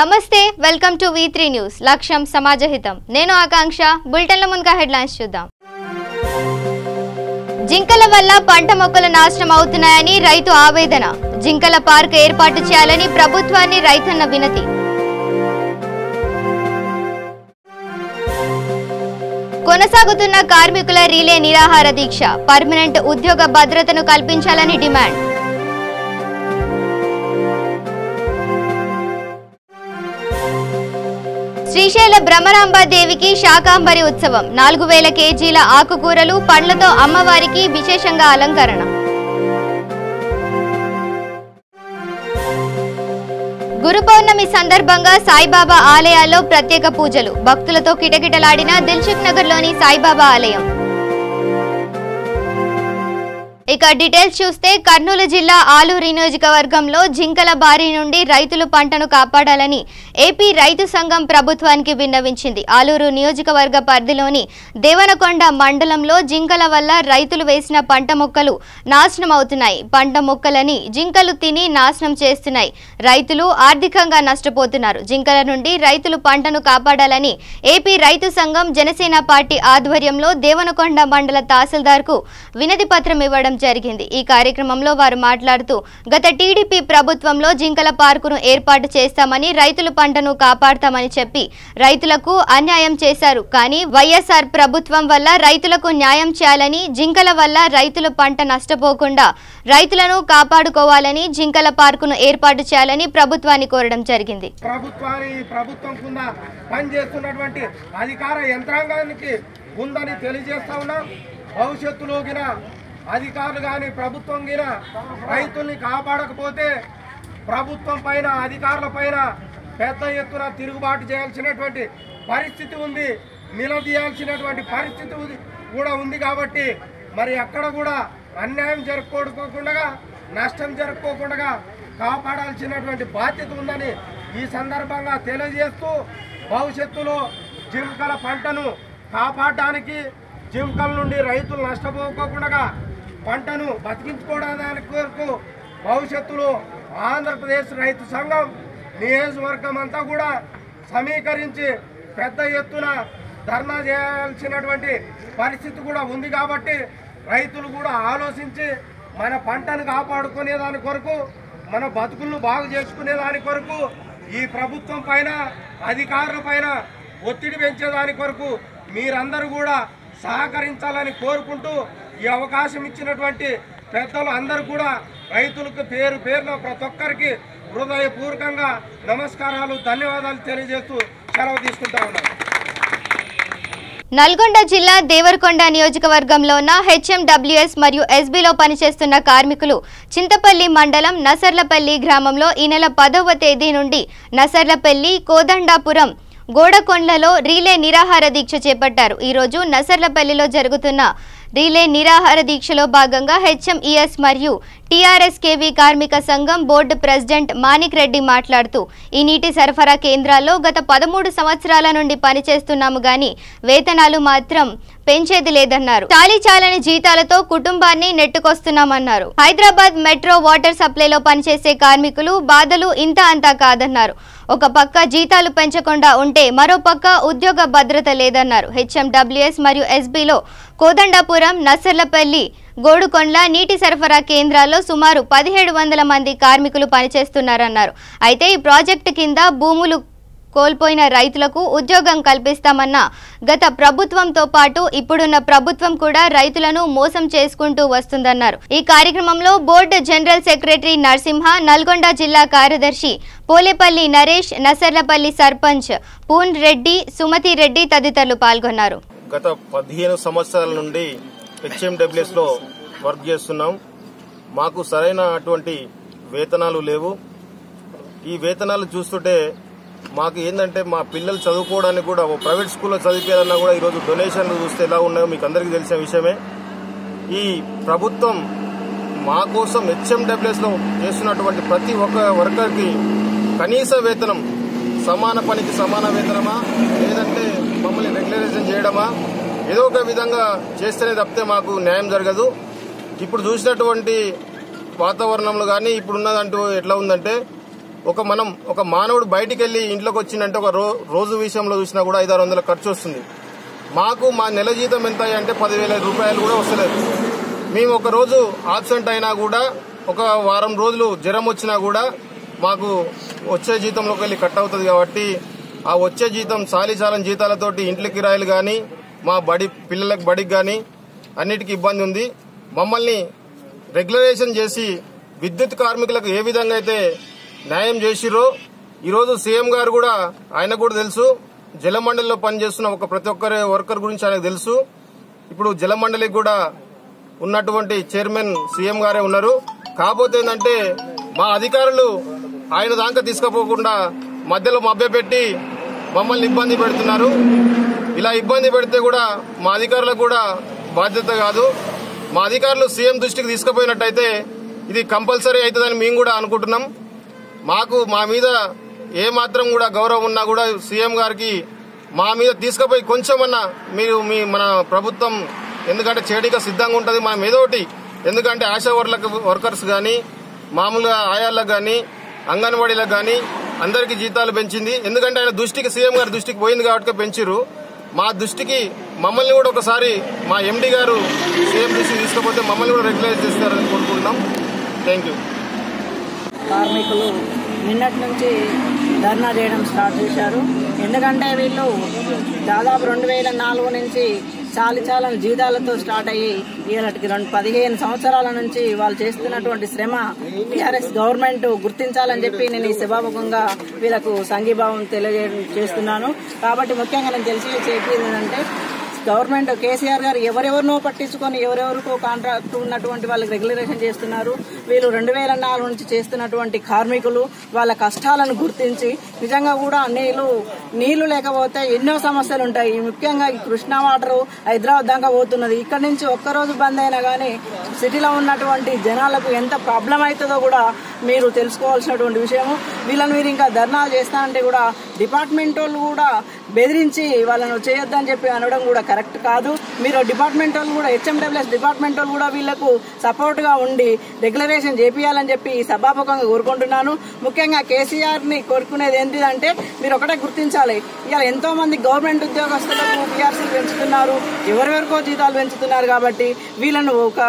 నమస్తే welcome to V3 news లక్ష్యం సమాజహితం నేను ఆకాంక్ష బులెటిన్ల ముందుగా హెడ్లైన్స్ చూద్దాం జింకల వల్ల పంట మొక్కలు నాశనం అవుతున్నాయని రైతు ఆవేదన జింకల పార్క్ ఏర్పాటు చేయాలని ప్రభుత్వాన్ని రైతన్న వినతి కొనసాగుతున్న కార్మికుల రిలే నిరాహార దీక్ష పర్మనెంట్ ఉద్యోగ భద్రతను కల్పించాలని డిమాండ్ శ్రీశైల భ్రమరాంబ దేవికి శాకాంబరి ఉత్సవం 4000 కేజీల ఆకుకూరలు పండ్లతో అమ్మవారికి విశేషంగా అలంకరణ గురు పౌర్ణమి సందర్భంగా సాయిబాబా ఆలయాల్లో ప్రత్యేక పూజలు భక్తులతో కిటకిటలాడిన దిల్సుఖ్ నగర్లోని సాయిబాబా ఆలయం ఇక డీటెయిల్స్ చూస్తే కర్నూలు జిల్లా ఆలూరు నియోజకవర్గంలో జింకల బారి నుండి రైతులు పంటను కాపాడాలని ఏపీ రైతు సంఘం ప్రభుత్వానికి విన్నవించింది. ఆలూరు నియోజకవర్గ పరిధిలోని దేవనకొండ మండలంలో జింకల వల్ల రైతులు వేసిన పంట మొక్కలు నాశనం అవుతున్నాయి. పంట మొక్కలని జింకలు తిని నాశనం చేస్తున్నాయి. రైతులు ఆర్థికంగా నష్టపోతున్నారు. జింకల నుండి రైతులు పంటను కాపాడాలని ఏపీ రైతు సంఘం జనసేన పార్టీ ఆధ్వర్యంలో దేవనకొండ మండల తహసీల్దార్కు వినతి పత్రం ఇవ్వడం జరిగింది. ఈ కార్యక్రమంలో వారు మాట్లాడుతూ గత టీడీపీ ప్రభుత్వంలో జింకల పార్కును ఏర్పాటు చేస్తామని రైతుల పంటను కాపాడతామని చెప్పి రైతులకు అన్యాయం చేశారు. కానీ వైఎస్ఆర్ ప్రభుత్వం వల్ల రైతులకు న్యాయం చేయాలని జింకల వల్ల రైతుల పంట నష్టపోకుండా రైతులను కాపాడుకోవాలని జింకల పార్కును ఏర్పాటు చేయాలని ప్రభుత్వాన్ని కోరడం జరిగింది. ప్రభుత్వం కింద పనిచేస్తున్నటువంటి అధికార యంత్రాంగానికి ఉందని తెలియజేస్తా ఉన్నాం. భవిష్యత్తులో అధికారులు కానీ ప్రభుత్వం గిన రైతుల్ని కాపాడకపోతే ప్రభుత్వం పైన అధికారుల పైన పెద్ద ఎత్తున తిరుగుబాటు చేయాల్సినటువంటి పరిస్థితి ఉంది, నిలదీయాల్సినటువంటి పరిస్థితి కూడా ఉంది. కాబట్టి మరి ఎక్కడ కూడా అన్యాయం జరుపుకోకుండా నష్టం జరుపుకోకుండా కాపాడాల్సినటువంటి బాధ్యత ఉందని ఈ సందర్భంగా తెలియజేస్తూ భవిష్యత్తులో జింకల పంటను కాపాడడానికి జింకల నుండి రైతులు నష్టపోకుండా పంటను బతికించుకోవడానికి కొరకు భవిష్యత్తులో ఆంధ్రప్రదేశ్ రైతు సంఘం నియోజకవర్గం అంతా కూడా సమీకరించి పెద్ద ఎత్తున ధర్నా చేయాల్సినటువంటి పరిస్థితి కూడా ఉంది. కాబట్టి రైతులు కూడా ఆలోచించి మన పంటను కాపాడుకునే దాని కొరకు మన బతుకులను బాగు చేసుకునే దాని కొరకు ఈ ప్రభుత్వం పైన అధికారుల పైన ఒత్తిడి పెంచేదాని కొరకు మీరందరూ కూడా సహకరించాలని కోరుకుంటూ ఈ అవకాశం ఇచ్చినటువంటి పెద్దలు అందరూ కూడా రైతులకు పేరు పేరున ప్రతి ఒక్కరికి హృదయపూర్వకంగా నమస్కారాలు ధన్యవాదాలు తెలియజేస్తూ సెలవు తీసుకుంటా ఉన్నాను. నల్గొండ జిల్లా దేవరకొండ నియోజకవర్గంలో ఉన్న HMWS మరియు SBలో పనిచేస్తున్న కార్మికులు చింతపల్లి మండలం నసర్లపల్లి గ్రామంలో ఈ నెల 10వ తేదీ నుండి నసర్లపల్లి కోదండాపురం గోడకొండలో రీలే నిరాహార దీక్ష చేపట్టారు. ఈరోజు నసర్లపల్లిలో జరుగుతున్న రీలే నిరాహార దీక్షలో భాగంగా HMES మరియు TRSKV కార్మిక సంఘం బోర్డు ప్రెసిడెంట్ మాణిక్ రెడ్డి మాట్లాడుతూ ఈ నీటి సరఫరా కేంద్రాల్లో గత 13 సంవత్సరాల నుండి పనిచేస్తున్నాము గాని వేతనాలు మాత్రం పెంచేది లేదన్నారు. చాలీచాలని జీతాలతో కుటుంబాన్ని నెట్టుకొస్తున్నామన్నారు. హైదరాబాద్ మెట్రో వాటర్ సప్లైలో పనిచేసే కార్మికులు బాధలు ఇంత అంతా కాదన్నారు. ఒక పక్క జీతాలు పెంచకుండా ఉంటే మరో పక్క ఉద్యోగ భద్రత లేదన్నారు. HMWS మరియు SBలో కోదండాపురం నసర్లపల్లి గోడుకొండ్ల నీటి సరఫరా కేంద్రాల్లో సుమారు 1700 మంది కార్మికులు పనిచేస్తున్నారన్నారు. అయితే ఈ ప్రాజెక్టు కింద భూములు కోల్పోయిన రైతులకు ఉద్యోగం కల్పిస్తామన్న గత ప్రభుత్వంతో పాటు ఇప్పుడున్న ప్రభుత్వం కూడా రైతులను మోసం చేసుకుంటూ వస్తుందన్నారు. ఈ కార్యక్రమంలో board general secretary Narasimha, Nalgonda జిల్లా కార్యదర్శి పోలేపల్లి నరేష్, నసర్లపల్లి సర్పంచ్ పూన్ రెడ్డి, సుమతి రెడ్డి తదితరులు పాల్గొన్నారు. గత 15 సంవత్సరాల నుండి HMWS లో వర్క్ చేస్తున్నాం. మాకు సరైన అటువంటి వేతనాలు లేవు. ఈ వేతనాలు చూస్తుంటే మాకు ఏంటంటే మా పిల్లలు చదువుకోవడానికి కూడా ప్రైవేట్ స్కూల్లో చదివేయాలన్నా కూడా ఈరోజు డొనేషన్లు చూస్తే ఎలా ఉన్నాయో మీకు అందరికీ తెలిసిన విషయమే. ఈ ప్రభుత్వం మా కోసం HMWS లో చేస్తున్నటువంటి ప్రతి ఒక్క వర్కర్కి కనీస వేతనం, సమాన పనికి సమాన వేతనమా లేదంటే మమ్మల్ని రెగ్యులరైజేషన్ చేయడమా, ఏదో ఒక విధంగా చేస్తేనే తప్పితే మాకు న్యాయం జరగదు. ఇప్పుడు చూసినటువంటి వాతావరణంలో కానీ ఇప్పుడున్నదంటూ ఎట్లా ఉందంటే ఒక మానవుడు బయటికి వెళ్లి ఇంట్లోకి వచ్చిందంటే ఒక రోజు విషయంలో చూసినా కూడా 500-600 ఖర్చు వస్తుంది. మాకు మా నెల జీతం ఎంత అంటే 10,000 రూపాయలు కూడా వస్తలేదు. మేము ఒక రోజు ఆబ్సెంట్ అయినా కూడా ఒక వారం రోజులు జ్వరం వచ్చినా కూడా మాకు వచ్చే జీతంలోకి వెళ్ళి కట్ అవుతుంది. కాబట్టి ఆ వచ్చే జీతం చాలని జీతాలతోటి ఇంట్ల కిరాయిలు కానీ మా పిల్లలకు బడికి కానీ అన్నిటికీ ఇబ్బంది ఉంది. మమ్మల్ని రెగ్యులరైజేషన్ చేసి విద్యుత్ కార్మికులకు ఏ విధంగా అయితే న్యాయం చేసిరో ఈరోజు సీఎం గారు కూడా ఆయన కూడా తెలుసు. జలమండలిలో పనిచేస్తున్న ప్రతి ఒక్కరి వర్కర్ గురించి ఆయనకు తెలుసు. ఇప్పుడు జలమండలికి కూడా ఉన్నటువంటి చైర్మన్ సీఎం గారే ఉన్నారు. కాకపోతే ఏంటంటే మా అధికారులు ఆయన దాకా తీసుకుపోకుండా మధ్యలో మభ్యపెట్టి మమ్మల్ని ఇబ్బంది పెడుతున్నారు. ఇలా ఇబ్బంది పెడితే కూడా మా అధికారులకు కూడా బాధ్యత కాదు. మా అధికారులు సీఎం దృష్టికి తీసుకుపోయినట్టయితే ఇది కంపల్సరీ అవుతుందని మేము కూడా అనుకుంటున్నాం. మా మీద ఏ మాత్రం కూడా గౌరవం ఉన్నా కూడా సీఎం గారికి మా మీద తీసుకుపోయి కొంచెమన్నా మన ప్రభుత్వం ఎందుకంటే చేయడానికి సిద్ధంగా ఉంటుంది. మనం ఏదో ఒకటి ఎందుకంటే ఆశా వర్కర్స్ కానీ మామూలుగా ఆయాలకు కానీ అంగన్వాడీలకు కానీ అందరికీ జీతాలు పెంచింది. ఎందుకంటే ఆయన దృష్టికి సీఎం గారి దృష్టికి పోయింది కాబట్టి పెంచారు. మా దృష్టికి మమ్మల్ని కూడా ఒకసారి మా ఎండీ గారు సీఎం దృష్టికి తీసుకపోతే మమ్మల్ని కూడా రెగ్యులైజ్ చేస్తారని కోరుకుంటున్నాం. Thank you. కార్మికులు నిన్నటి నుంచి ధర్నా చేయడం స్టార్ట్ చేశారు. ఎందుకంటే వీళ్ళు దాదాపు 2004 నుంచి చాలని జీతాలతో స్టార్ట్ అయ్యి ఇలాంటికి 15 సంవత్సరాల నుంచి వాళ్ళు చేస్తున్నటువంటి శ్రమ టీఆర్ఎస్ గవర్నమెంట్ గుర్తించాలని చెప్పి నేను ఈ సభాముఖంగా వీళ్ళకు సంఘీభావం తెలియజేస్తున్నాను. కాబట్టి ముఖ్యంగా నేను చెప్పేది ఏంటంటే గవర్నమెంట్ కేసీఆర్ గారు ఎవరెవరినో పట్టించుకొని ఎవరెవరికో కాంట్రాక్ట్ ఉన్నటువంటి వాళ్ళకి రెగ్యులరేషన్ చేస్తున్నారు. వీళ్ళు 2004 నుంచి చేస్తున్నటువంటి కార్మికులు వాళ్ళ కష్టాలను గుర్తించి నిజంగా కూడా నీళ్లు లేకపోతే ఎన్నో సమస్యలు ఉంటాయి. ముఖ్యంగా ఈ కృష్ణా వాటర్ హైదరాబాద్ దాకా పోతున్నది. ఇక్కడ నుంచి ఒక్కరోజు బంద్ అయినా కానీ సిటీలో ఉన్నటువంటి జనాలకు ఎంత ప్రాబ్లం అవుతుందో కూడా మీరు తెలుసుకోవాల్సినటువంటి విషయము. వీళ్ళని మీరు ఇంకా ధర్నాలు చేస్తా అంటే కూడా డిపార్ట్మెంట్ వాళ్ళు కూడా బెదిరించి వాళ్ళను చేయొద్దని చెప్పి అనడం కూడా కరెక్ట్ కాదు. మీరు డిపార్ట్మెంట్ వాళ్ళు కూడా HMWS డిపార్ట్మెంట్ వాళ్ళు కూడా వీళ్లకు సపోర్ట్ గా ఉండి రెగ్యులరేషన్ చేపియాలని చెప్పి సభాముఖంగా కోరుకుంటున్నాను. ముఖ్యంగా కేసీఆర్ ని కోరుకునేది ఏంటిదంటే మీరు ఒకటే గుర్తించాలి. ఇవాళ ఎంతో మంది గవర్నమెంట్ ఉద్యోగస్తులకు PRCలు పెంచుతున్నారు, ఎవరెవరికో జీతాలు పెంచుతున్నారు. కాబట్టి వీళ్ళను ఒక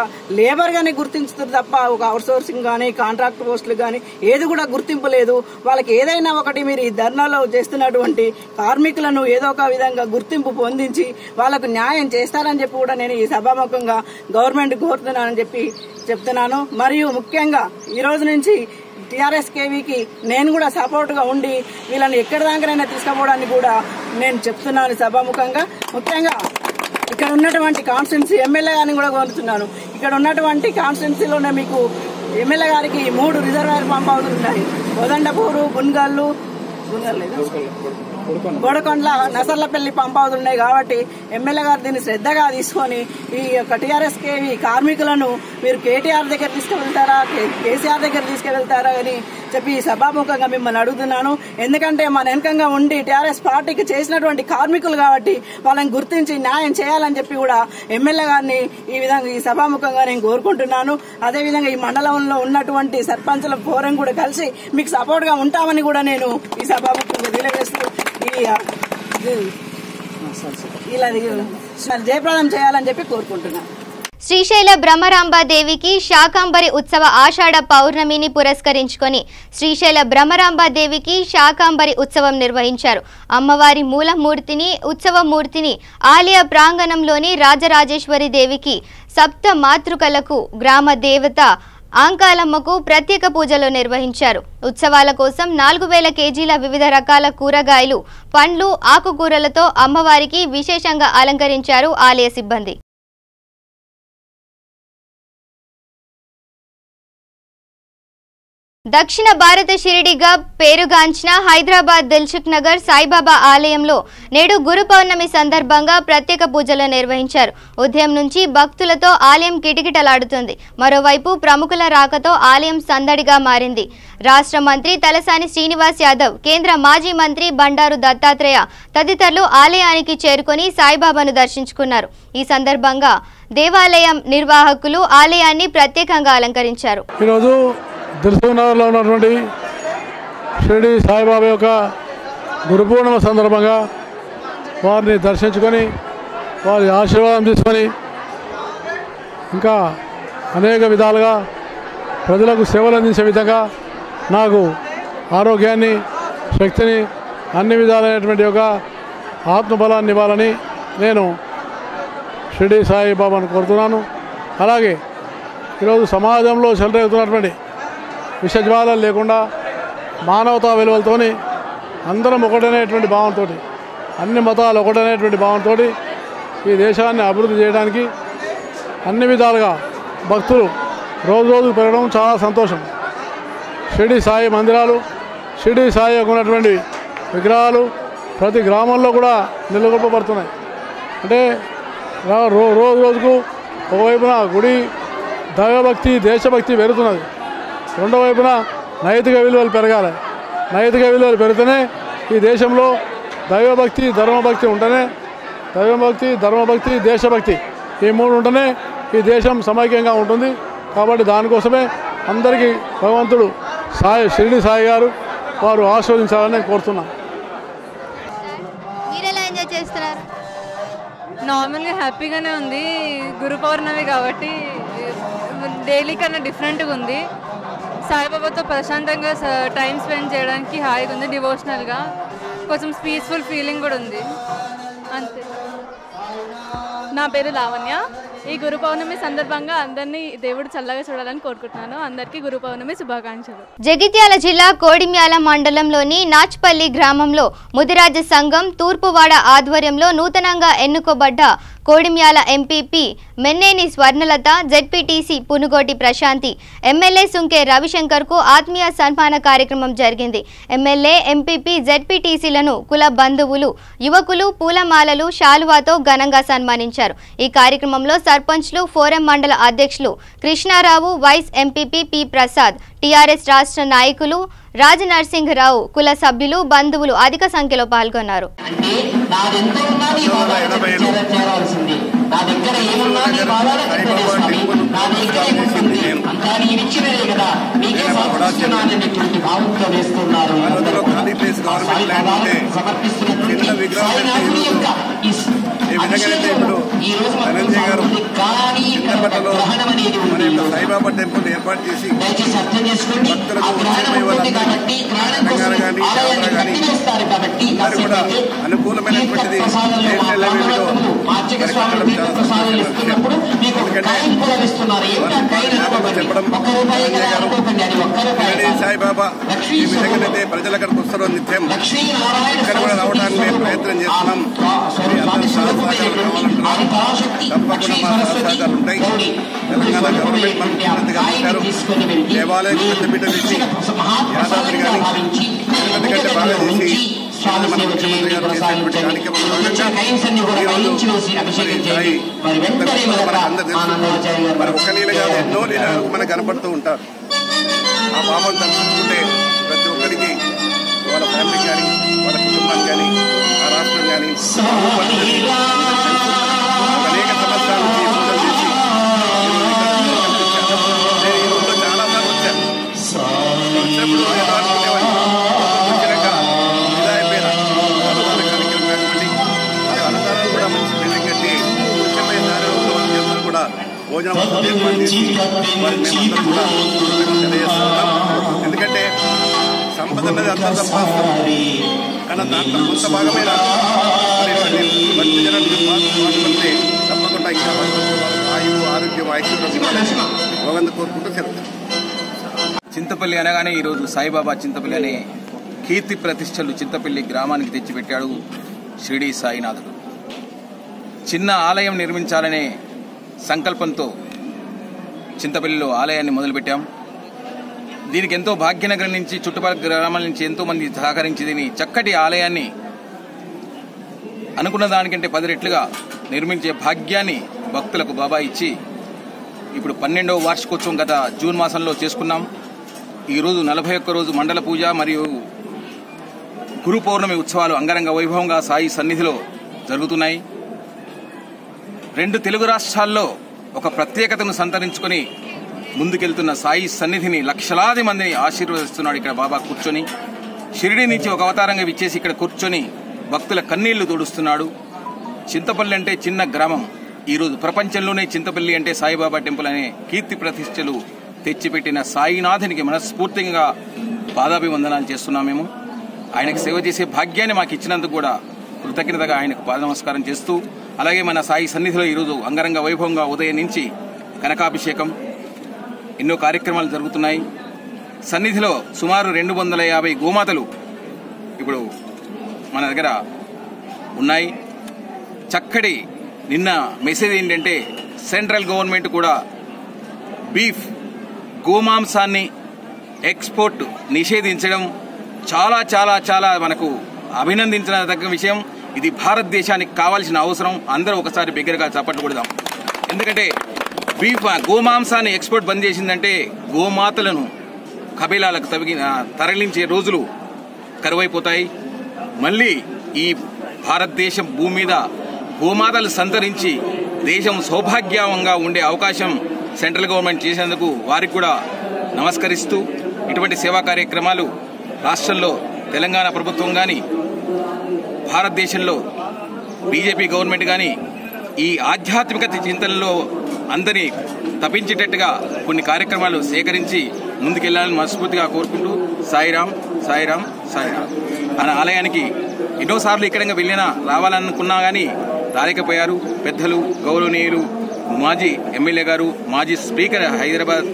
లేబర్ గానే గుర్తించుతారు తప్ప ఒక అవుట్ సోర్సింగ్ గానీ కాంట్రాక్ట్ పోస్టులు గానీ ఏది కూడా గుర్తింపు లేదు. వాళ్ళకి ఏదైనా ఒకటి మీరు ఈ ధర్నాలో చేస్తున్నటువంటి కార్మికులను ఏదో ఒక విధంగా గుర్తింపు పొందించి వాళ్లకు న్యాయం చేస్తారని చెప్పి కూడా నేను ఈ సభాముఖంగా గవర్నమెంట్ కోరుతున్నానని చెప్పి చెప్తున్నాను. మరియు ముఖ్యంగా ఈ రోజు నుంచి టీఆర్ఎస్ కేవీకి నేను కూడా సపోర్ట్ గా ఉండి వీళ్ళని ఎక్కడి దాకానైనా తీసుకుపోవడానికి కూడా నేను చెప్తున్నాను సభాముఖంగా. ముఖ్యంగా ఇక్కడ ఉన్నటువంటి కాన్స్టిట్యున్సీ ఎమ్మెల్యే గారిని కూడా కోరుతున్నాను. ఇక్కడ ఉన్నటువంటి కాన్స్టిట్యున్సీలోనే మీకు ఎమ్మెల్యే గారికి 3 రిజర్వాయర్ పంప్ హౌజులు ఉన్నాయి. కోదండపూరు, గున్గల్లు, బోడకొండల, నసర్లపల్లి పంప్ హౌజులు ఉన్నాయి. కాబట్టి ఎమ్మెల్యే గారు దీన్ని శ్రద్ధగా తీసుకొని ఈ యొక్క టీఆర్ఎస్ కేవీ కార్మికులను మీరు కేటీఆర్ దగ్గర తీసుకువెళ్తారా, కేసీఆర్ దగ్గర తీసుకువెళ్తారా అని చెప్పి సభాముఖంగా మిమ్మల్ని అడుగుతున్నాను. ఎందుకంటే మన వెనకంగా ఉండి టీఆర్ఎస్ పార్టీకి చేసినటువంటి కార్మికులు కాబట్టి వాళ్ళని గుర్తించి న్యాయం చేయాలని చెప్పి కూడా ఎమ్మెల్యే గారిని ఈ విధంగా ఈ సభాముఖంగా నేను కోరుకుంటున్నాను. అదేవిధంగా ఈ మండలంలో ఉన్నటువంటి సర్పంచుల ఫోరం కూడా కలిసి మీకు సపోర్ట్ గా ఉంటామని కూడా నేను ఈ సభాముఖంగా తెలియజేస్తూ ఇలా జయప్రదం చేయాలని చెప్పి కోరుకుంటున్నాను. శ్రీశైల బ్రహ్మరాంబాదేవికి శాకాంబరి ఉత్సవ ఆషాఢ పౌర్ణమిని పురస్కరించుకొని శ్రీశైల బ్రహ్మరాంబాదేవికి శాకాంబరి ఉత్సవం నిర్వహించారు. అమ్మవారి మూలమూర్తిని, ఉత్సవమూర్తిని ఆలయ ప్రాంగణంలోని రాజరాజేశ్వరి దేవికి, సప్త మాతృకలకు, గ్రామ దేవత ఆంకాలమ్మకు ప్రత్యేక పూజలు నిర్వహించారు. ఉత్సవాల కోసం 4000 కేజీల వివిధ రకాల కూరగాయలు, పండ్లు, ఆకుకూరలతో అమ్మవారికి విశేషంగా అలంకరించారు ఆలయ సిబ్బంది. దక్షిణ భారత షిరిడిగా పేరుగాంచిన హైదరాబాద్ దిల్సుఖ్ నగర్ సాయిబాబా ఆలయంలో నేడు గురు పౌర్ణమి సందర్భంగా ప్రత్యేక పూజలు నిర్వహించారు. ఉదయం నుంచి భక్తులతో ఆలయం కిటకిటలాడుతుంది. మరోవైపు ప్రముఖుల రాకతో ఆలయం సందడిగా మారింది. రాష్ట్ర మంత్రి తలసాని శ్రీనివాస్ యాదవ్, కేంద్ర మాజీ మంత్రి బండారు దత్తాత్రేయ తదితరులు ఆలయానికి చేరుకొని సాయిబాబాను దర్శించుకున్నారు. ఈ సందర్భంగా దేవాలయం నిర్వాహకులు ఆలయాన్ని ప్రత్యేకంగా అలంకరించారు. దిల్సుఖ్ నగర్లో ఉన్నటువంటి షిరిడి సాయిబాబా యొక్క గురు పూర్ణిమ సందర్భంగా వారిని దర్శించుకొని వారి ఆశీర్వాదం తీసుకొని ఇంకా అనేక విధాలుగా ప్రజలకు సేవలు అందించే విధంగా నాకు ఆరోగ్యాన్ని శక్తిని అన్ని విధాలైనటువంటి యొక్క ఆత్మబలాన్ని ఇవ్వాలని నేను షిరిడి సాయిబాబాను కోరుతున్నాను. అలాగే ఈరోజు సమాజంలో చెలరేగుతున్నటువంటి విషజ్వాలాలు లేకుండా మానవతా విలువలతో అందరం ఒకటనేటువంటి భావంతో అన్ని మతాలు ఒకటనేటువంటి భావంతో ఈ దేశాన్ని అభివృద్ధి చేయడానికి అన్ని విధాలుగా భక్తులు రోజు రోజుకు పెరగడం చాలా సంతోషం. షిరిడి సాయి మందిరాలు, షిరిడి సాయి ఉన్నటువంటి విగ్రహాలు ప్రతి గ్రామంలో కూడా నెలకొల్పబడుతున్నాయి. అంటే రోజు రోజుకు ఒకవైపున గుడి దైవభక్తి దేశభక్తి పెరుగుతున్నది, రెండో వైపున నైతిక విలువలు పెరగాలి. నైతిక విలువలు పెరిగితేనే ఈ దేశంలో దైవభక్తి ధర్మభక్తి ఉంటేనే, దైవభక్తి ధర్మభక్తి దేశభక్తి ఈ మూడు ఉంటేనే ఈ దేశం సమైక్యంగా ఉంటుంది. కాబట్టి దానికోసమే అందరికీ భగవంతుడు షిరిడి సాయి గారు వారు ఆశీర్వదించాలని కోరుతున్నాను. నార్మల్గా హ్యాపీగానే ఉంది. గురు పౌర్ణమి కాబట్టి డైలీ కన్నా డిఫరెంట్గా ఉంది. సాయిబాబాతో ప్రశాంతంగా టైం స్పెండ్ చేయడానికి హాయిగా ఉంది. డివోషనల్గా కొంచెం పీస్ఫుల్ ఫీలింగ్ కూడా ఉంది. అంతే. నా పేరు లావణ్య. ఈ గురు పౌర్ణమి సందర్భంగా అందరినీ దేవుడు చల్లగా చూడాలని కోరుకుంటున్నాను. అందరికీ గురు పౌర్ణమి శుభాకాంక్షలు. జగిత్యాల జిల్లా కోడిమ్యాల మండలంలోని నాచ్పల్లి గ్రామంలో ముదిరాజ సంఘం తూర్పువాడ ఆధ్వర్యంలో నూతనంగా ఎన్నుకోబడ్డ Kodimyal MPP Menneni Swarnalatha, ZPTC Punugoti Prashanthi, MLA Sunke రవిశంకర్కు ఆత్మీయ సన్మాన కార్యక్రమం జరిగింది. ఎమ్మెల్యే, ఎంపీపీ, జెడ్పీటీసీలను కుల బంధువులు, యువకులు పూలమాలలు, శాలువాతో ఘనంగా సన్మానించారు. ఈ కార్యక్రమంలో సర్పంచ్లు, ఫోరం మండల అధ్యక్షులు Krishnarao, vice MPP P Prasad, TRS రాష్ట్ర నాయకులు రాజనరసింహరావు, కుల సభ్యులు, బంధువులు అధిక సంఖ్యలో పాల్గొన్నారు. సాయిబాబా టెంపుల్ ఏర్పాటు చేసి భక్తులకు తెలంగాణ కానీ ఆంధ్ర కానీ వారు కూడా అనుకూలమైనటువంటిది చెప్పడం సాయిబాబా ఈ విధంగానైతే ప్రజలు అక్కడికి వస్తారో నిత్యం ఇక్కడ కూడా రావడానికి మేము ప్రయత్నం చేస్తున్నాం. అందరూ సహకారాలు కావాలంటున్నారు. తప్పకుండా మా సహకారాలు ఉంటాయి. తెలంగాణ గవర్నమెంట్ మన ముఖ్యమంత్రి గారు చెప్పారు, దేవాలయం పెద్దపీట తెచ్చి యాదాద్రి కానీ తిరుపతి కంటే బాగా చేసి మన ముఖ్యమంత్రి గారు చేసినటువంటి కార్యక్రమంలో అందరూ తెలుసు. మరి ఒక్క నీళ్ళు కాదు ఎన్నో నీళ్ళు మనకు కనపడుతూ ఉంటారు. ఆ పాపం తలుచుకుంటే ప్రతి ఒక్కరికి వాళ్ళ ఫ్యామిలీకి కానీ వాళ్ళ కుటుంబానికి కానీ ఆ రాష్ట్రం కానీ అనేక సంవత్సరాల నుంచి పూజలు చేసి నేను ఈ రోజులో చాలా సార్లు వచ్చాను. వచ్చినప్పుడు ఏదో అనుకునేవాడిని వచ్చినాక ఇదా అయిపోయినా అన్నదాన కార్యక్రమం కానివ్వండి, అన్నదానం కూడా మంచి బిల్డింగ్ కట్టి ముఖ్యమైన దారిలో అందరూ కూడా భోజనం ఏర్పాటు చేసి వారి మేమందరూ కూడా తెలియజేస్తున్నాం. ఎందుకంటే సంపద అనేది అందరూ సంపాదిస్తాం, కానీ దాంట్లో కొంత భాగమైన భక్తి జనానికి పాటుపడితే తప్పకుండా ఇంకా ఆయువు ఆరోగ్యం ఐశ్వర్యం భగవంతు కోరుకుంటూ చెప్తాం. చింతపల్లి అనగానే ఈరోజు సాయిబాబా చింతపల్లి అనే కీర్తి ప్రతిష్టలు చింతపల్లి గ్రామానికి తెచ్చిపెట్టాడు షిరిడి సాయినాథుడు. చిన్న ఆలయం నిర్మించాలనే సంకల్పంతో చింతపల్లిలో ఆలయాన్ని మొదలుపెట్టాం. దీనికి ఎంతో భాగ్యనగరం నుంచి చుట్టుపక్కల గ్రామాల నుంచి ఎంతో మంది సహకరించి దీని చక్కటి ఆలయాన్ని అనుకున్న దానికంటే 10 రెట్లుగా నిర్మించే భాగ్యాన్ని భక్తులకు బాబా ఇచ్చి ఇప్పుడు 12వ వార్షికోత్సవం గత జూన్ మాసంలో చేసుకున్నాం. ఈరోజు 41 రోజు మండల పూజ మరియు గురు పౌర్ణమి ఉత్సవాలు అంగరంగ వైభవంగా సాయి సన్నిధిలో జరుగుతున్నాయి. 2 తెలుగు రాష్ట్రాల్లో ఒక ప్రత్యేకతను సంతరించుకొని ముందుకెళ్తున్న సాయి సన్నిధిని లక్షలాది మందిని ఆశీర్వదిస్తున్నాడు ఇక్కడ బాబా కూర్చొని. షిరిడి నుంచి ఒక అవతారంగా విచ్చేసి ఇక్కడ కూర్చొని భక్తుల కన్నీళ్లు తుడుస్తున్నాడు. చింతపల్లి అంటే చిన్న గ్రామం. ఈరోజు ప్రపంచంలోనే చింతపల్లి అంటే సాయిబాబా టెంపుల్ అనే కీర్తి ప్రతిష్టలు తెచ్చిపెట్టిన సాయినాథునికి మనస్ఫూర్తిగా పాదాభివందనాలు చేస్తున్నాం. మేము ఆయనకు సేవ చేసే భాగ్యాన్ని మాకు ఇచ్చినందుకు కూడా కృతజ్ఞతగా ఆయనకు పాద నమస్కారం చేస్తూ, అలాగే మన సాయి సన్నిధిలో ఈరోజు అంగరంగ వైభవంగా ఉదయం నుంచి కనకాభిషేకం, ఎన్నో కార్యక్రమాలు జరుగుతున్నాయి. సన్నిధిలో సుమారు 250 గోమాతలు ఇప్పుడు మన దగ్గర ఉన్నాయి. చక్కటి నిన్న మెసేజ్ ఏంటంటే సెంట్రల్ గవర్నమెంట్ కూడా బీఫ్ గోమాంసాన్ని ఎక్స్పోర్ట్ నిషేధించడం చాలా చాలా చాలా మనకు అభినందించదగ్గ విషయం. ఇది భారతదేశానికి కావాల్సిన అవసరం. అందరూ ఒకసారి బిగ్గరగా చప్పట్లు కొడదాం. ఎందుకంటే గోమాంసాన్ని ఎక్స్పోర్ట్ బంద్ చేసిందంటే గోమాతలను కబీలాలకు తరలించే రోజులు కరువైపోతాయి. మళ్ళీ ఈ భారతదేశం భూమి మీద గోమాతలు సంతరించి దేశం సౌభాగ్యంగా ఉండే అవకాశం సెంట్రల్ గవర్నమెంట్ చేసేందుకు వారికి కూడా నమస్కరిస్తూ, ఇటువంటి సేవా కార్యక్రమాలు రాష్ట్రంలో తెలంగాణ ప్రభుత్వం కానీ భారతదేశంలో బీజేపీ గవర్నమెంట్ కానీ ఈ ఆధ్యాత్మికత చింతనలో అందరినీ తప్పించేటట్టుగా కొన్ని కార్యక్రమాలు సేకరించి ముందుకెళ్లాలని మనస్ఫూర్తిగా కోరుకుంటూ, సాయిరాం సాయిరాం సాయిరాం. మన ఆలయానికి ఎన్నోసార్లు ఇక్కడ వెళ్ళినా రావాలనుకున్నా కానీ రాలేకపోయారు. పెద్దలు, గౌరవనీయులు మాజీ ఎమ్మెల్యే గారు, మాజీ స్పీకర్ హైదరాబాద్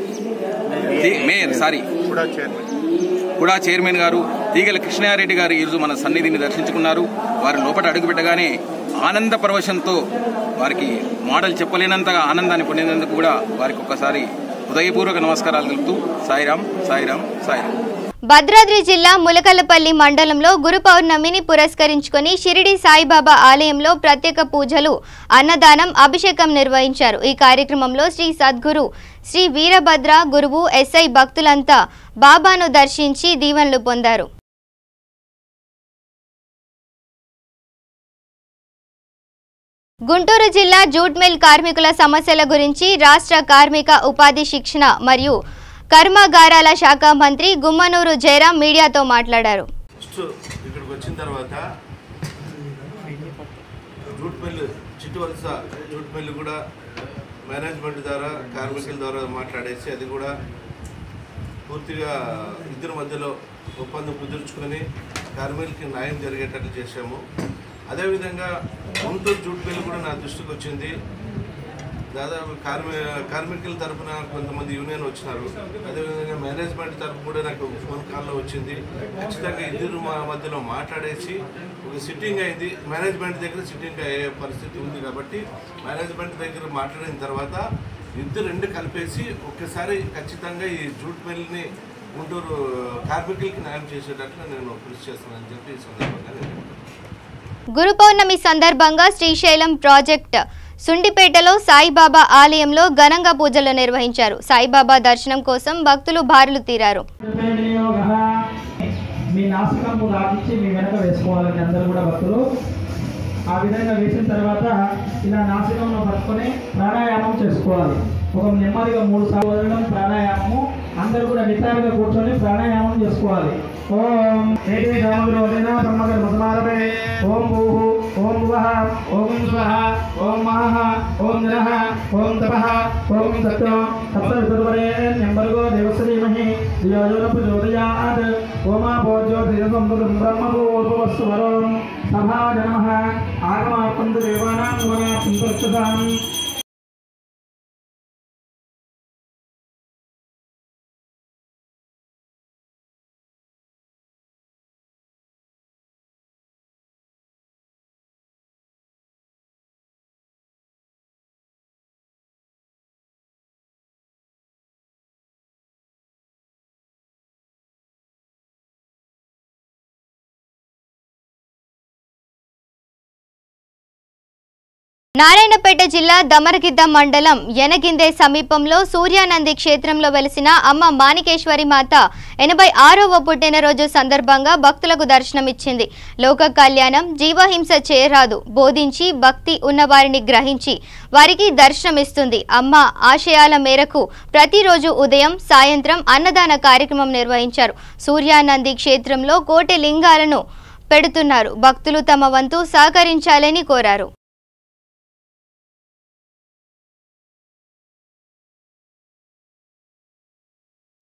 మేయర్ కూడా చైర్మన్ గారు తీగల కృష్ణారెడ్డి గారు ఈరోజు మన సన్నిధిని దర్శించుకున్నారు. వారి లోపల అడుగుపెట్టగానే ఆనంద పరవశంతో వారికి మాటలు చెప్పలేనంతగా ఆనందాన్ని పొందినందుకు కూడా వారికి ఒక్కసారి హృదయపూర్వక నమస్కారాలు తెలుపుతూ సాయిరాం సాయిరాం సాయిరాం. భద్రాద్రి జిల్లా ములకలపల్లి మండలంలో గురు పౌర్ణమిని పురస్కరించుకొని షిరిడి సాయిబాబా ఆలయంలో ప్రత్యేక పూజలు, అన్నదానం, అభిషేకం నిర్వహించారు. ఈ కార్యక్రమంలో శ్రీ సద్గురు శ్రీ వీరభద్ర గురువు ఎస్ఐ భక్తులంతా బాబాను దర్శించి దీవెనలు పొందారు. గుంటూరు జిల్లా జూట్ మిల్ కార్మికుల సమస్యల గురించి రాష్ట్ర కార్మిక ఉపాధి శిక్షణ మరియు కర్మాగారాల శాఖ మంత్రి గుమ్మనూరు జయరాం మీడియాతో మాట్లాడారు. ఇక్కడికి వచ్చిన తర్వాత jute mill Chittivalasa jute mill కూడా మేనేజ్మెంట్ ద్వారా కార్మికుల ద్వారా మాట్లాడేసి అది కూడా పూర్తిగా ఇద్దరి మధ్యలో ఒప్పందం కుదుర్చుకొని కార్మికులకి న్యాయం జరిగేటట్లు చేశాము. అదేవిధంగా గుంటూరు జూట్ మిల్ కూడా నా దృష్టికి వచ్చింది. దాదాపు కార్మికుల తరఫున కొంతమంది యూనియన్ వచ్చినారు. అదేవిధంగా మేనేజ్మెంట్ తరఫు కూడా నాకు ఫోన్ కాల్లో వచ్చింది. ఖచ్చితంగా ఇద్దరు మధ్యలో మాట్లాడేసి ఒక సిట్టింగ్ అయింది. మేనేజ్మెంట్ దగ్గర సిట్టింగ్ అయ్యే పరిస్థితి ఉంది కాబట్టి మేనేజ్మెంట్ దగ్గర మాట్లాడిన తర్వాత రెండు కలిపేసి ఒక్కసారి ఖచ్చితంగా ఈ జూట్ మిల్ని గుంటూరు కార్మికులకి న్యాయం చేసేటట్లు నేను కృషి చేస్తానని చెప్పి ఈ సందర్భంగా గురు పౌర్ణమి సందర్భంగా శ్రీశైలం ప్రాజెక్ట్ సుండిపేటలో సాయిబాబా ఆలయంలో ఘనంగా పూజలు నిర్వహించారు. సాయిబాబా దర్శనం కోసం భక్తులు బారులు తీరారు. మీ నాసికము రాగించి మీ వెనక వేసుకోవాలని అందరూ కూడా భక్తులు ఆ విధంగా వేసిన తర్వాత ఇలా నాసికంలో పట్టుకొని ప్రాణాయామం చేసుకోవాలి. ఒక నెమ్మదిగా 3 సార్లు వదలడం ప్రాణాయామము. అందరూ కూడా నిటారుగా కూర్చొని ప్రాణాయామం చేసుకోవాలి. ఓం ఏదే రామగ్రోదినా బ్రహ్మకర్మసమారభే ఓం భూః ఓం భువః ఓం స్వః ఓం మహః ఓం జనః ఓం తపః ఓం సత్యం సప్తవితుర్వరేణ్యం భర్గో దేవస్య ధీమహి ధియో యో న ప్రచోదయాత్ ఓమాపో జ్యోతిర్సంపదం బ్రహ్మభూర్భువస్సు వరం సభాయ నమః ఆగమాపంతు దేవానాం గుణాత్మం ప్రచోదయాం. నారాయణపేట జిల్లా దమరగిద్ద మండలం యనగిందే సమీపంలో సూర్యానంది క్షేత్రంలో వెలిసిన అమ్మ మాణికేశ్వరి మాత 86వ పుట్టినరోజు సందర్భంగా భక్తులకు దర్శనమిచ్చింది. లోక కళ్యాణం, జీవహింస చేయరాదు బోధించి భక్తి ఉన్నవారిని గ్రహించి వారికి దర్శనమిస్తుంది. అమ్మ ఆశయాల మేరకు ప్రతిరోజు ఉదయం, సాయంత్రం అన్నదాన కార్యక్రమం నిర్వహించారు. సూర్యానంది క్షేత్రంలో కోటి లింగాలను పెడుతున్నారు. భక్తులు తమ వంతు సహకరించాలని కోరారు.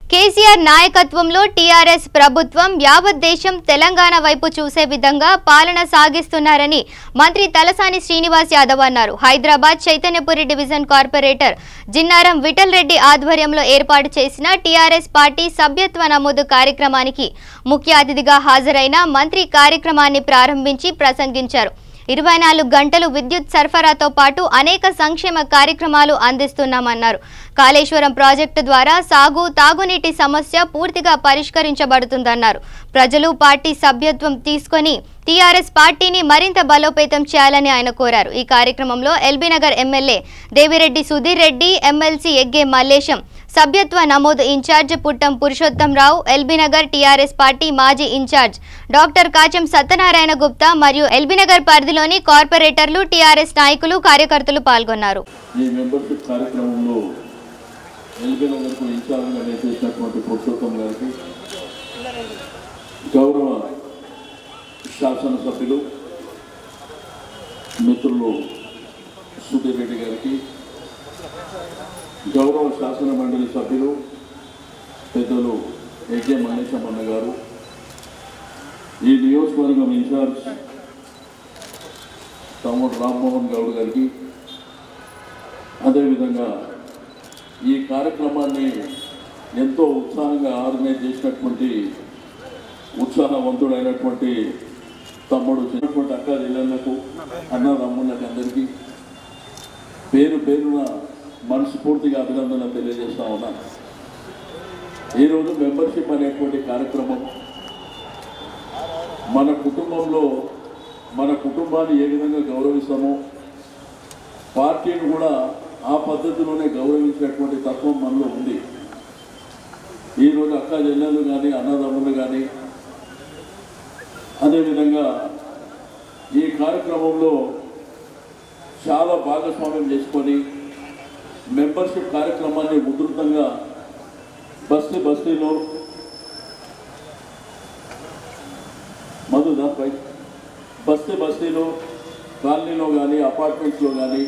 కేసీఆర్ నాయకత్వంలో టీఆర్ఎస్ ప్రభుత్వం యావత్ దేశం తెలంగాణ వైపు చూసే విధంగా పాలన సాగిస్తున్నారని మంత్రి తలసాని శ్రీనివాస్ యాదవ్ అన్నారు. హైదరాబాద్ చైతన్యపురి డివిజన్ కార్పొరేటర్ జిన్నారం విఠల్ రెడ్డి ఆధ్వర్యంలో ఏర్పాటు చేసిన టీఆర్ఎస్ పార్టీ సభ్యత్వ నమోదు కార్యక్రమానికి ముఖ్య అతిథిగా హాజరైన మంత్రి కార్యక్రమాన్ని ప్రారంభించి ప్రసంగించారు. 24 గంటలు విద్యుత్ సరఫరాతో పాటు అనేక సంక్షేమ కార్యక్రమాలు అందిస్తున్నామన్నారు. కాళేశ్వరం ప్రాజెక్టు ద్వారా సాగు, తాగునీటి సమస్య పూర్తిగా పరిష్కరించబడుతుందన్నారు. ప్రజలు పార్టీ సభ్యత్వం తీసుకొని టీఆర్ఎస్ పార్టీని మరింత బలోపేతం చేయాలని ఆయన కోరారు. ఈ కార్యక్రమంలో ఎల్బీనగర్ ఎమ్మెల్యే దేవిరెడ్డి సుధీర్ రెడ్డి, ఎమ్మెల్సీ ఎగ్గే మల్లేశం, సభ్యత్వ నమోదు incharge Puttam Purushottam Rao, LB Nagar TRS party మాజీ ఇన్ఛార్జ్ డాక్టర్ కాచం సత్యనారాయణ గుప్తా మరియు ఎల్బీనగర్ పరిధిలోని కార్పొరేటర్లు, టీఆర్ఎస్ నాయకులు, కార్యకర్తలు పాల్గొన్నారు. ఈ మెంబర్షిప్ కార్యక్రమంలో ఎల్బీనగర్కు ఇన్ఛార్జ్గా చేసినటువంటి పురుషోత్తం గారికి, గౌరవ శాసనసభ్యులు మిత్రులు సుధీర్ రెడ్డి గారికి, గౌరవ శాసన మండలి సభ్యులు పెద్దలు ఎగ్గే మల్లేశమన్న గారు, ఈ నియోజకవర్గం ఇన్ఛార్జ్ తమ్ముడు రామ్మోహన్ గౌడ్ గారికి, అదేవిధంగా ఈ కార్యక్రమాన్ని ఎంతో ఉత్సాహంగా ఆర్గనైజ్ చేసినటువంటి ఉత్సాహవంతుడైనటువంటి తమ్ముడు చిన్నటువంటి అక్క చెల్లెళ్లకు, అన్నదమ్ములకు అందరికీ పేరు పేరున మనస్ఫూర్తిగా అభినందనలు తెలియజేస్తా ఉన్నాను. ఈరోజు మెంబర్షిప్ అనేటువంటి కార్యక్రమం మన కుటుంబంలో మన కుటుంబాన్ని ఏ విధంగా గౌరవిస్తామో పార్టీని కూడా ఆ పద్ధతిలోనే గౌరవించినటువంటి తత్వం మనలో ఉంది. ఈరోజు అక్క చెల్లెలు కానీ, అన్నదమ్ములు కానీ, అదేవిధంగా ఈ కార్యక్రమంలో చాలా భాగస్వామ్యం చేసుకొని మెంబర్షిప్ కార్యక్రమాన్ని ఉధృతంగా బస్తీలో బస్తీలో కాలనీలో కానీ, అపార్ట్మెంట్స్లో కానీ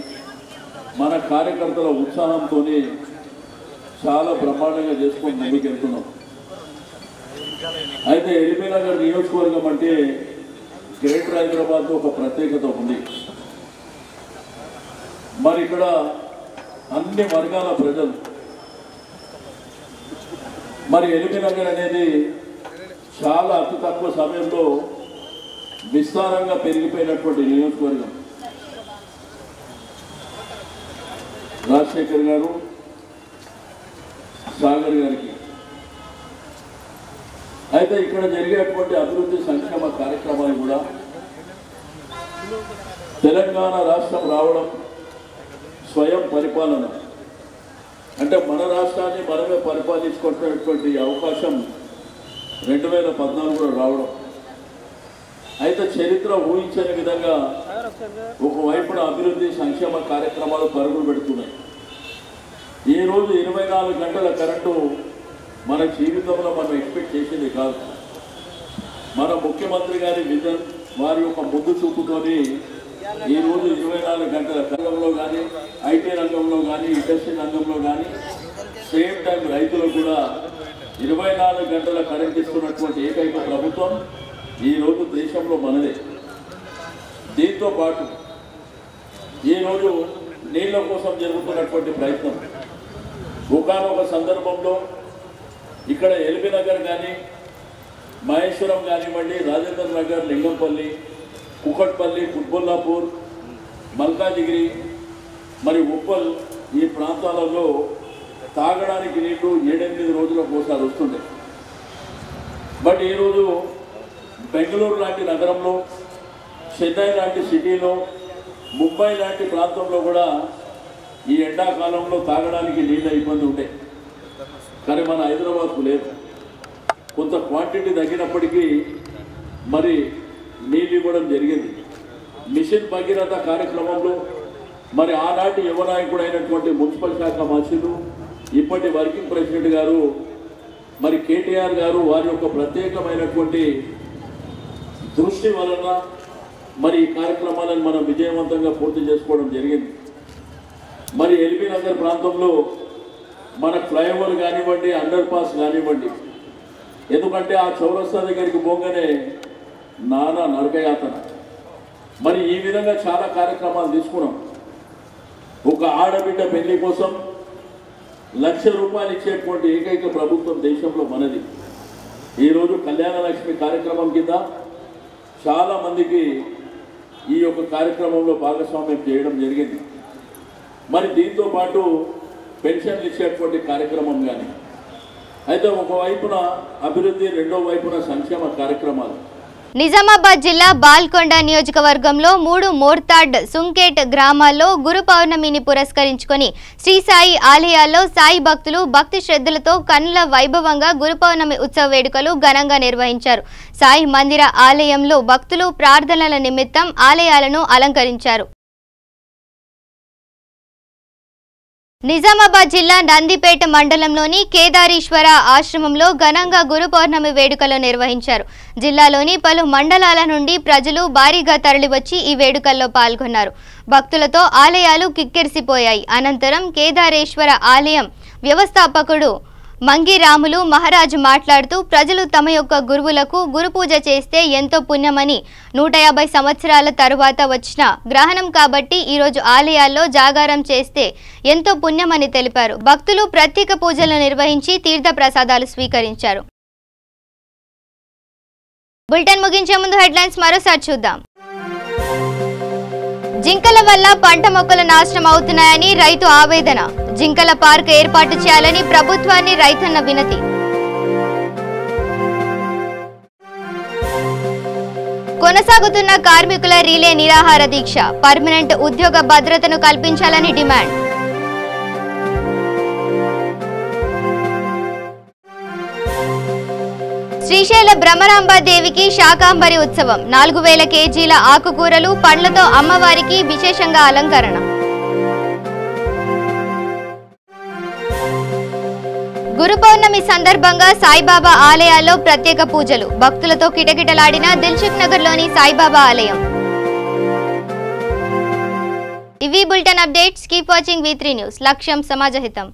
మన కార్యకర్తల ఉత్సాహంతో చాలా బ్రహ్మాండంగా చేసుకొని ముందుకెళ్తున్నాం. అయితే ఎల్బీనగర్ నియోజకవర్గం అంటే గ్రేటర్ హైదరాబాద్లో ఒక ప్రత్యేకత ఉంది. మరి ఇక్కడ అన్ని వర్గాల ప్రజలు, మరి ఎల్బీనగర్ అనేది చాలా అతి తక్కువ సమయంలో విస్తారంగా పెరిగిపోయినటువంటి నియోజకవర్గం. రాజశేఖర్ గారు, సాగర్ గారికి అయితే ఇక్కడ జరిగేటువంటి అభివృద్ధి సంక్షేమ కార్యక్రమాలు కూడా తెలంగాణ రాష్ట్రం రావడం, స్వయం పరిపాలన అంటే మన రాష్ట్రాన్ని మనమే పరిపాలించుకునేటువంటి అవకాశం 2014లో రావడం, అయితే చరిత్ర ఊహించని విధంగా ఒకవైపున అభివృద్ధి సంక్షేమ కార్యక్రమాలు పరుగులు పెడుతున్నాయి. ఈరోజు 24 గంటల కరెంటు మన జీవితంలో మనం ఎక్స్పెక్ట్ చేసింది కాదు. మన ముఖ్యమంత్రి గారి విజన్, వారి యొక్క ముందు చూపుతోని ఈరోజు 24 గంటల రంగంలో కానీ, ఐటీ రంగంలో కానీ, ఇండస్ట్రీ రంగంలో కానీ, సేమ్ టైం రైతులకు కూడా 24 గంటల కరెంట్ ఇస్తున్నటువంటి ఏకైక ప్రభుత్వం ఈరోజు దేశంలో మనదే. దీంతో పాటు ఈరోజు నీళ్ల కోసం జరుగుతున్నటువంటి ప్రయత్నం, ఒకానొక సందర్భంలో ఇక్కడ ఎల్బీనగర్ కానీ, మహేశ్వరం కానివ్వండి, రాజేంద్ర నగర్, లింగంపల్లి, కుకట్పల్లి, కుత్బుల్లాపూర్, మల్కాజిగిరి, మరి ఉప్పల్, ఈ ప్రాంతాలలో తాగడానికి నీళ్లు 7-8 రోజులకు ఒకసారి వస్తుండే. బట్ ఈరోజు బెంగళూరు లాంటి నగరంలో, చెన్నై లాంటి సిటీలో, ముంబై లాంటి ప్రాంతంలో కూడా ఈ ఎండాకాలంలో తాగడానికి నీళ్ళ ఇబ్బంది ఉండే, కానీ మన హైదరాబాద్కు లేదు. కొంత క్వాంటిటీ తగ్గినప్పటికీ మరి నీళ్ళు ఇవ్వడం జరిగింది. మిషన్ భగీరథ కార్యక్రమంలో మరి ఆనాటి యువ నాయకుడు అయినటువంటి మున్సిపల్ శాఖ మంత్రులు, ఇప్పటి వర్కింగ్ ప్రెసిడెంట్ గారు మరి కేటీఆర్ గారు వారి యొక్క ప్రత్యేకమైనటువంటి దృష్టి వలన మరి ఈ కార్యక్రమాలను మనం విజయవంతంగా పూర్తి చేసుకోవడం జరిగింది. మరి ఎల్బీ నగర్ ప్రాంతంలో మన ఫ్లైఓవర్ కానివ్వండి, అండర్ పాస్ కానివ్వండి, ఎందుకంటే ఆ చౌరస్తా దగ్గరికి పోగానే నానా నరకయాతన. మరి ఈ విధంగా చాలా కార్యక్రమాలు తీసుకున్నాం. ఒక ఆడబిడ్డ పెళ్లి కోసం 1,00,000 రూపాయలు ఇచ్చేటువంటి ఏకైక ప్రభుత్వం దేశంలో మనది. ఈరోజు కళ్యాణ లక్ష్మి కార్యక్రమం కింద చాలా మందికి ఈ యొక్క కార్యక్రమంలో భాగస్వామ్యం చేయడం జరిగింది. మరి దీంతో పాటు పెన్షన్లు ఇచ్చేటువంటి కార్యక్రమం కానీ, అయితే ఒకవైపున అభివృద్ధి, రెండో వైపున సంక్షేమ కార్యక్రమాలు. నిజామాబాద్ జిల్లా బాల్కొండ నియోజకవర్గంలో 3 మోర్తాడ్, సుంకేట్ గ్రామాల్లో గురు పౌర్ణమిని పురస్కరించుకొని శ్రీ సాయి ఆలయాల్లో సాయి భక్తులు భక్తి శ్రద్ధలతో కన్నుల వైభవంగా గురు పౌర్ణమి ఉత్సవ వేడుకలు ఘనంగా నిర్వహించారు. సాయి మందిర ఆలయంలో భక్తులు ప్రార్థనల నిమిత్తం ఆలయాలను అలంకరించారు. నిజామాబాద్ జిల్లా నందిపేట మండలంలోని కేదారీశ్వర ఆశ్రమంలో ఘనంగా గురు పౌర్ణమి వేడుకలు నిర్వహించారు. జిల్లాలోని పలు మండలాల నుండి ప్రజలు భారీగా తరలివచ్చి ఈ వేడుకల్లో పాల్గొన్నారు. భక్తులతో ఆలయాలు కిక్కిరిసిపోయాయి. అనంతరం కేదారేశ్వర ఆలయం వ్యవస్థాపకుడు మంగిరాములు మహారాజు మాట్లాడుతూ ప్రజలు తమ యొక్క గురువులకు గురు పూజ చేస్తే ఎంతో పుణ్యమని, 150 సంవత్సరాల తరువాత వచ్చిన గ్రహణం కాబట్టి ఈరోజు ఆలయాల్లో జాగారం చేస్తే ఎంతో పుణ్యమని తెలిపారు. భక్తులు ప్రత్యేక పూజలు నిర్వహించి తీర్థ ప్రసాదాలు స్వీకరించారు. బులెటిన్ ముగించే ముందు హెడ్లైన్స్ మరోసారి చూద్దాం. జింకల వల్ల పంట మొక్కలు నాశనం అవుతున్నాయని రైతు ఆవేదన. జింకల పార్క్ ఏర్పాటు చేయాలని ప్రభుత్వాన్ని రైతన్న వినతి. కొనసాగుతున్న కార్మికుల రిలే నిరాహార దీక్ష. పర్మనెంట్ ఉద్యోగ భద్రతను కల్పించాలని డిమాండ్. శ్రీశైల భ్రమరాంబాదేవికి శాకాంబరి ఉత్సవం. 4000 కేజీల ఆకుకూరలు, పండ్లతో అమ్మవారికి విశేషంగా అలంకరణ. గురు పౌర్ణమి సందర్భంగా సాయిబాబా ఆలయాల్లో ప్రత్యేక పూజలు. భక్తులతో కిటకిటలాడిన దిల్సుఖ్ నగర్లోని సాయిబాబా ఆలయం. ఇవి bulletin updates. Keep watching V3 news. లక్ష్యం సమాజహితం.